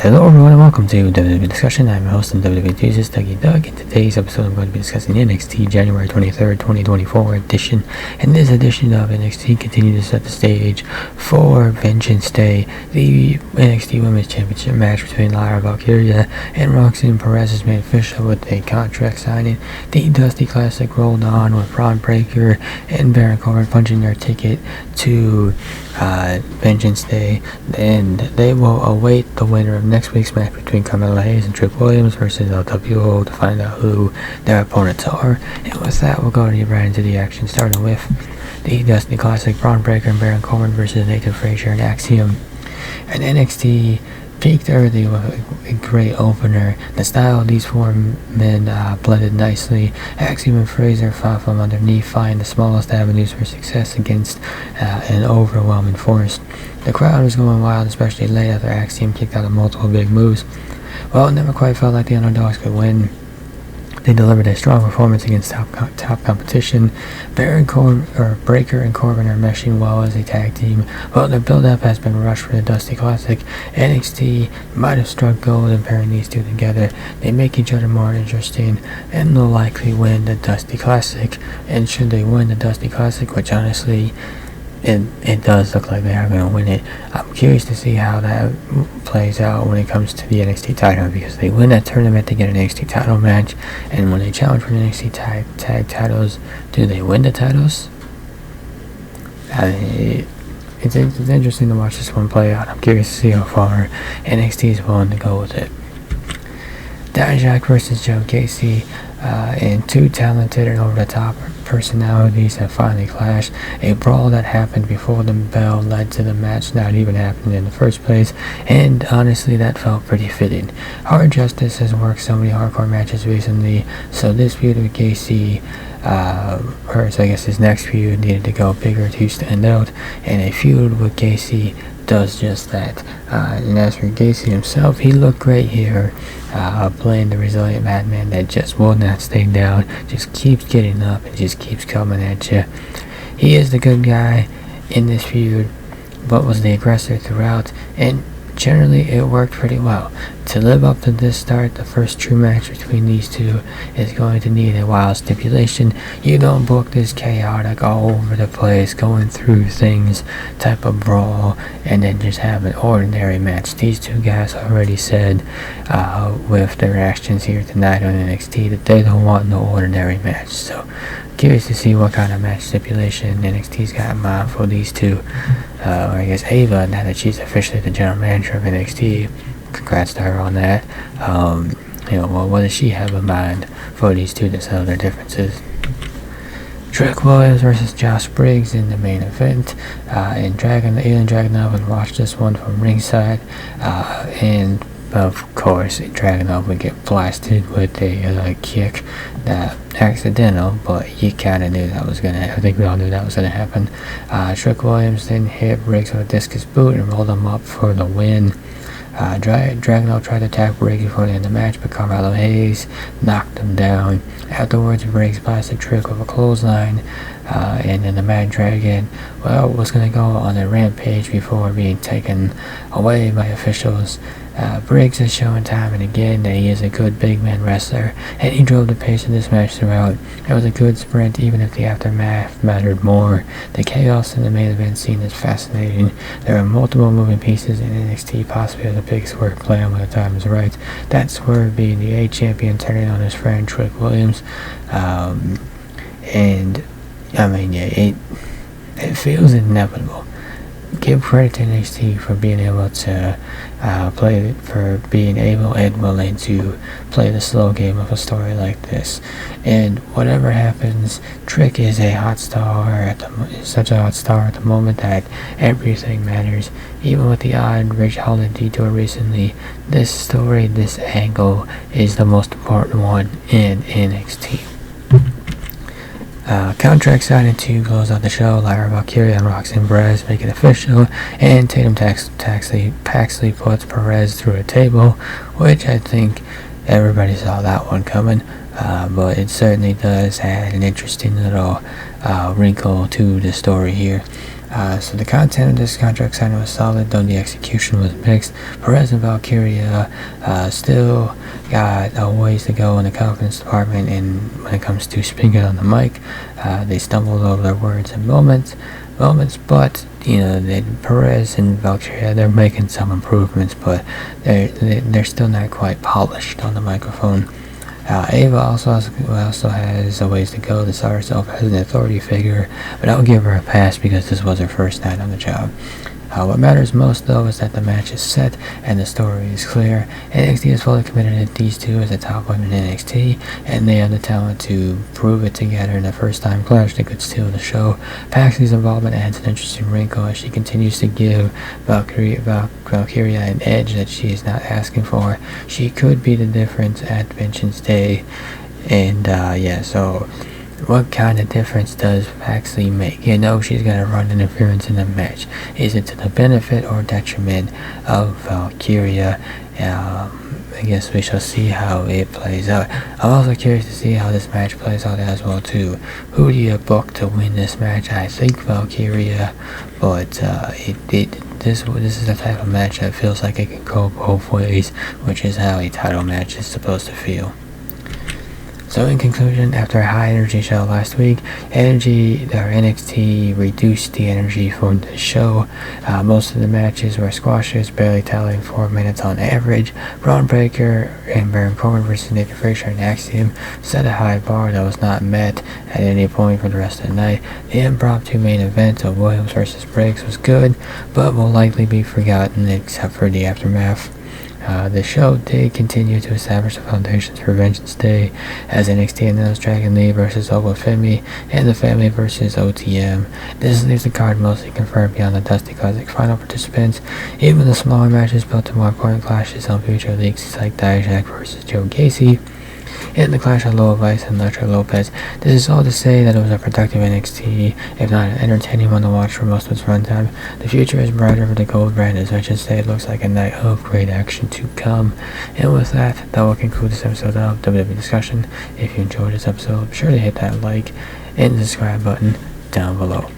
Hello everyone and welcome to WWE Discussion. I'm your host and WWE Jesus, Doug. In today's episode I'm going to be discussing NXT January 23rd, 2024 edition. And this edition of NXT continues to set the stage for Vengeance Day. The NXT Women's Championship match between Lyra Valkyria and Roxanne Perez is made official with a contract signing. The Dusty Classic rolled on with Braun Breaker and Baron Corbin punching their ticket to Vengeance Day, and they will await the winner of next week's match between Carmella Hayes and Trick Williams versus LWO to find out who their opponents are. And with that, we'll go right into the action, starting with the Dusty Classic, Braun Breaker and Baron Corbin versus Nathan Frazier and Axiom. And NXT peaked early with a great opener. The style of these four men blended nicely. Axiom and Frazier fought from underneath, finding the smallest avenues for success against an overwhelming force. The crowd was going wild, especially late after Axiom kicked out of multiple big moves. Well, it never quite felt like the underdogs could win. They delivered a strong performance against top competition. Breaker and Corbin are meshing well as a tag team. Well, the build-up has been rushed for the Dusty Classic. NXT might have struck gold in pairing these two together. They make each other more interesting and will likely win the Dusty Classic. And should they win the Dusty Classic, which honestly it does look like they are going to win it, I'm curious to see how that plays out when it comes to the NXT title, because they win that tournament to get an NXT title match, and when they challenge for the NXT tag titles, do they win the titles? It's interesting to watch this one play out. I'm curious to see how far NXT is willing to go with it. Dijak versus Joe Gacy, and two talented and over-the-top personalities have finally clashed. A brawl that happened before the bell led to the match not even happening in the first place, and honestly that felt pretty fitting. Hard Justice has worked so many hardcore matches recently, so this feud with Gacy, his next feud needed to go bigger to stand out, and a feud with Gacy does just that. And as for Gacy himself, he looked great here, playing the resilient madman that just will not stay down, just keeps getting up and just keeps coming at you. He is the good guy in this feud, but was the aggressor throughout, and generally it worked pretty well. To live up to this start, the first true match between these two is going to need a wild stipulation. You don't book this chaotic, all over the place, going through things type of brawl and then just have an ordinary match. These two guys already said with their actions here tonight on NXT that they don't want no ordinary match. So curious to see what kind of match stipulation NXT's got in mind for these two. Or I guess Ava, now that she's officially the general manager of NXT. Congrats to her on that. What does she have in mind for these two to settle their differences? Trick Williams versus Josh Briggs in the main event. And Alien Dragunov would watch this one from ringside. And of course, Dragunov would get blasted with a kick. Accidental, but you kind of knew that was going to happen. I think we all knew that was going to happen. Trick Williams then hit Briggs with a discus boot and rolled him up for the win. Dragunov tried to attack Briggs before the end of the match, but Carmella Hayes knocked him down. Afterwards, Briggs blasted Trick with a clothesline, and then the Mad Dragon, was going to go on a rampage before being taken away by officials. Briggs is showing time and again that he is a good big man wrestler, and he drove the pace of this match throughout. It was a good sprint, even if the aftermath mattered more. The chaos in the main event scene is fascinating. There are multiple moving pieces in NXT, possibly the big swerve plan when the time is right. That swerve being the A champion turning on his friend Trick Williams, it feels inevitable. Give credit to NXT for being able to being able and willing to play the slow game of a story like this. And whatever happens, Trick is a hot star such a hot star at the moment that everything matters. Even with the odd Rich Holland detour recently, this story, this angle, is the most important one in NXT. Contract signing to close out the show. Lyra Valkyria and Roxanne Perez make it official, and Tatum Paxley puts Perez through a table, which I think everybody saw that one coming. but it certainly does add an interesting little wrinkle to the story here. So the content of this contract signing was solid, though the execution was mixed. Perez and Valkyria still got a ways to go in the confidence department, and when it comes to speaking on the mic, they stumbled over their words in moments, but Perez and Valkyria, they're making some improvements, but they're still not quite polished on the microphone. Ava also has a ways to go to saw herself as an authority figure, but I'll give her a pass because this was her first night on the job. What matters most, though, is that the match is set and the story is clear. NXT is fully committed to these two as the top women in NXT, and they have the talent to prove it together in a first-time clash that could steal the show. Paxley's involvement adds an interesting wrinkle as she continues to give Valkyria an edge that she is not asking for. She could be the difference at Vengeance Day, and so what kind of difference does Paxley make? She's going to run interference in the match. Is it to the benefit or detriment of Valkyria? I guess we shall see how it plays out. I'm also curious to see how this match plays out as well too. Who do you book to win this match? I think Valkyria, but this is the type of match that feels like it can go both ways, which is how a title match is supposed to feel. So in conclusion, after a high energy show last week, NXT reduced the energy from the show. Most of the matches were squashes, barely tallying 4 minutes on average. Braun Breaker and Baron Corbin versus Nathan Frazier and Axiom set a high bar that was not met at any point for the rest of the night. The impromptu main event of Williams versus Briggs was good, but will likely be forgotten except for the aftermath. The show did continue to establish the foundations for Vengeance Day as NXT announced Dragon Lee versus Obafemi and the Family versus OTM. This leaves the card mostly confirmed beyond the Dusty Classic final participants. Even the smaller matches built to more important clashes on future leagues like Dijak versus Joe Gacy and the clash of Low Vice and Nacho Lopez. This is all to say that it was a productive NXT, if not an entertaining one to watch for most of its runtime. The future is brighter for the gold brand, as I should say. It looks like a night of great action to come. And with that will conclude this episode of WWE Discussion. If you enjoyed this episode, be sure to hit that like and subscribe button down below.